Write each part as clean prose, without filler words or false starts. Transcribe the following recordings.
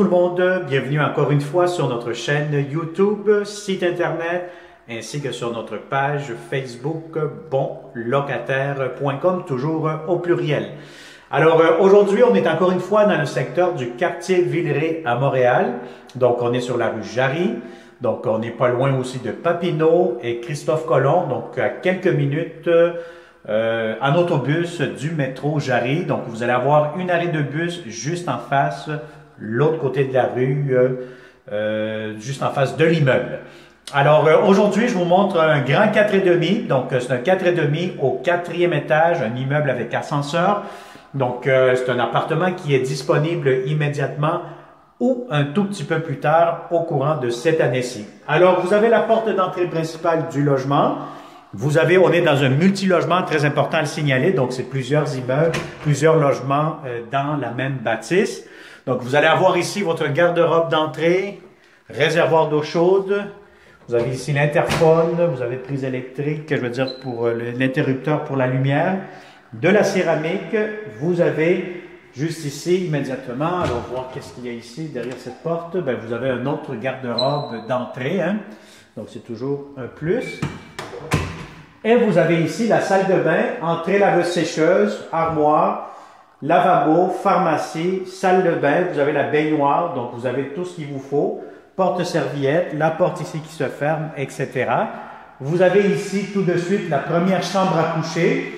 tout le monde, bienvenue encore une fois sur notre chaîne YouTube, site internet, ainsi que sur notre page Facebook bonlocataire.com, toujours au pluriel. Alors aujourd'hui, on est encore une fois dans le secteur du quartier Villeray à Montréal. Donc on est sur la rue Jarry, donc on n'est pas loin aussi de Papineau et Christophe Colomb, donc à quelques minutes en autobus du métro Jarry. Donc vous allez avoir une arrêt de bus juste en face, l'autre côté de la rue, juste en face de l'immeuble. Alors aujourd'hui, je vous montre un grand 4,5. Donc c'est un 4,5 au 4e étage, un immeuble avec ascenseur. Donc c'est un appartement qui est disponible immédiatement ou un tout petit peu plus tard au courant de cette année-ci. Alors vous avez la porte d'entrée principale du logement. On est dans un multilogement, très important à le signaler. Donc c'est plusieurs immeubles, plusieurs logements dans la même bâtisse. Donc vous allez avoir ici votre garde-robe d'entrée, réservoir d'eau chaude. Vous avez ici l'interphone, vous avez prise électrique, je veux dire pour l'interrupteur pour la lumière, de la céramique. Vous avez juste ici immédiatement, allons voir qu'est-ce qu'il y a ici derrière cette porte. Bien, vous avez un autre garde-robe d'entrée, hein? Donc c'est toujours un plus. Et vous avez ici la salle de bain, entrée laveuse-sécheuse, armoire, lavabo, pharmacie, salle de bain. Vous avez la baignoire, donc vous avez tout ce qu'il vous faut. Porte-serviette, la porte ici qui se ferme, etc. Vous avez ici tout de suite la première chambre à coucher.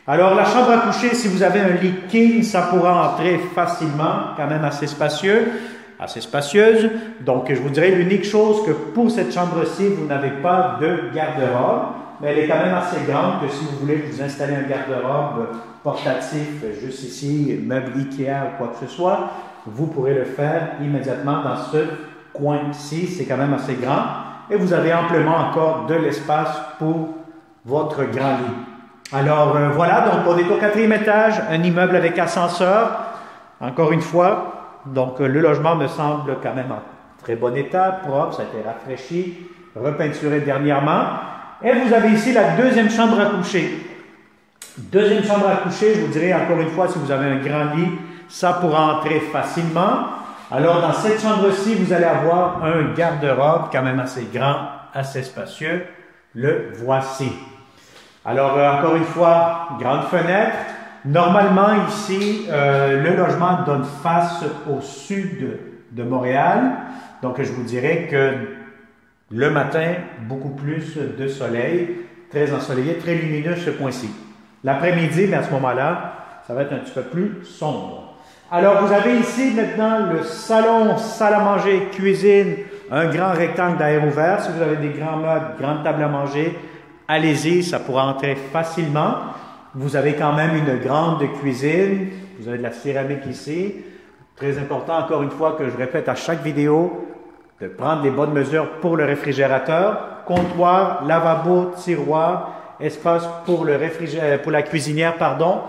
Alors la chambre à coucher, si vous avez un lit king, ça pourra entrer facilement, quand même assez spacieux, assez spacieuse. Donc je vous dirais l'unique chose que pour cette chambre-ci, vous n'avez pas de garde-robe, mais elle est quand même assez grande que si vous voulez vous installer un garde-robe portatif juste ici, meuble Ikea ou quoi que ce soit, vous pourrez le faire immédiatement dans ce coin-ci, c'est quand même assez grand. Et vous avez amplement encore de l'espace pour votre grand lit. Alors voilà, donc on est au 4e étage, un immeuble avec ascenseur. Encore une fois, donc le logement me semble quand même en très bon état, propre, ça a été rafraîchi, repeinturé dernièrement. Et vous avez ici la deuxième chambre à coucher. Deuxième chambre à coucher, je vous dirais encore une fois, si vous avez un grand lit, ça pourra entrer facilement. Alors dans cette chambre-ci, vous allez avoir un garde-robe quand même assez grand, assez spacieux. Le voici. Alors, encore une fois, grande fenêtre. Normalement, ici, le logement donne face au sud de Montréal. Donc, je vous dirais que le matin, beaucoup plus de soleil, très ensoleillé, très lumineux ce coin-ci. L'après-midi, mais à ce moment-là, ça va être un petit peu plus sombre. Alors, vous avez ici maintenant le salon, salle à manger, cuisine, un grand rectangle d'air ouvert. Si vous avez des grands meubles, grande table à manger, allez-y, ça pourra entrer facilement. Vous avez quand même une grande cuisine. Vous avez de la céramique ici. Très important, encore une fois, que je répète à chaque vidéo, de prendre les bonnes mesures pour le réfrigérateur. Comptoir, lavabo, tiroir, espace pour pour la cuisinière, pardon.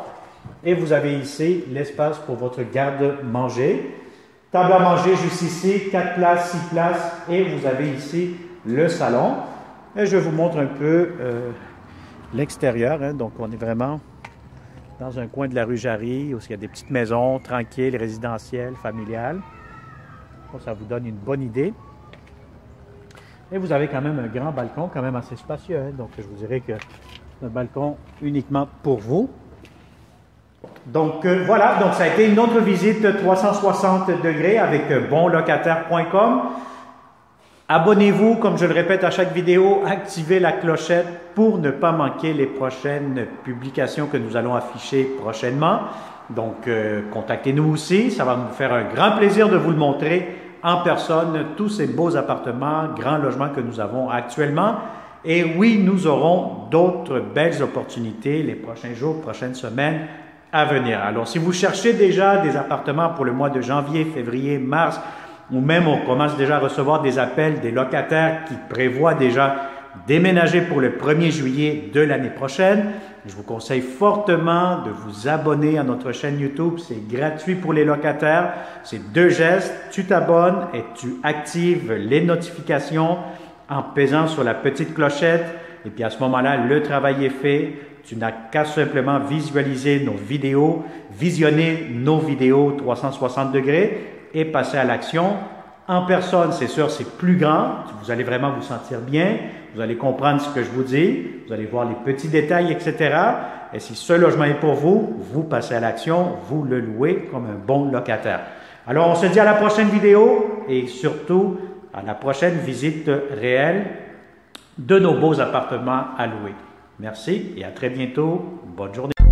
Et vous avez ici l'espace pour votre garde-manger. Table à manger juste ici, 4 places, 6 places. Et vous avez ici le salon. Et je vous montre un peu l'extérieur. Hein. Donc, on est vraiment dans un coin de la rue Jarry où il y a des petites maisons tranquilles, résidentielles, familiales. Bon, ça vous donne une bonne idée. Et vous avez quand même un grand balcon, quand même assez spacieux. Hein. Donc, je vous dirais que c'est un balcon uniquement pour vous. Donc, voilà. Donc, ça a été une autre visite 360 degrés avec bonlocataire.com. Abonnez-vous, comme je le répète à chaque vidéo, activez la clochette pour ne pas manquer les prochaines publications que nous allons afficher prochainement. Donc, contactez-nous aussi, ça va nous faire un grand plaisir de vous le montrer en personne, tous ces beaux appartements, grands logements que nous avons actuellement. Et oui, nous aurons d'autres belles opportunités les prochains jours, prochaines semaines à venir. Alors, si vous cherchez déjà des appartements pour le mois de janvier, février, mars, ou même on commence déjà à recevoir des appels des locataires qui prévoient déjà déménager pour le 1er juillet de l'année prochaine, je vous conseille fortement de vous abonner à notre chaîne YouTube. C'est gratuit pour les locataires. C'est 2 gestes. Tu t'abonnes et tu actives les notifications en pesant sur la petite clochette. Et puis à ce moment-là, le travail est fait. Tu n'as qu'à simplement visualiser nos vidéos, visionner nos vidéos 360 degrés. et passez à l'action. En personne, c'est sûr, c'est plus grand. Vous allez vraiment vous sentir bien. Vous allez comprendre ce que je vous dis. Vous allez voir les petits détails, etc. Et si ce logement est pour vous, vous passez à l'action, vous le louez comme un bon locataire. Alors, on se dit à la prochaine vidéo et surtout à la prochaine visite réelle de nos beaux appartements à louer. Merci et à très bientôt. Bonne journée.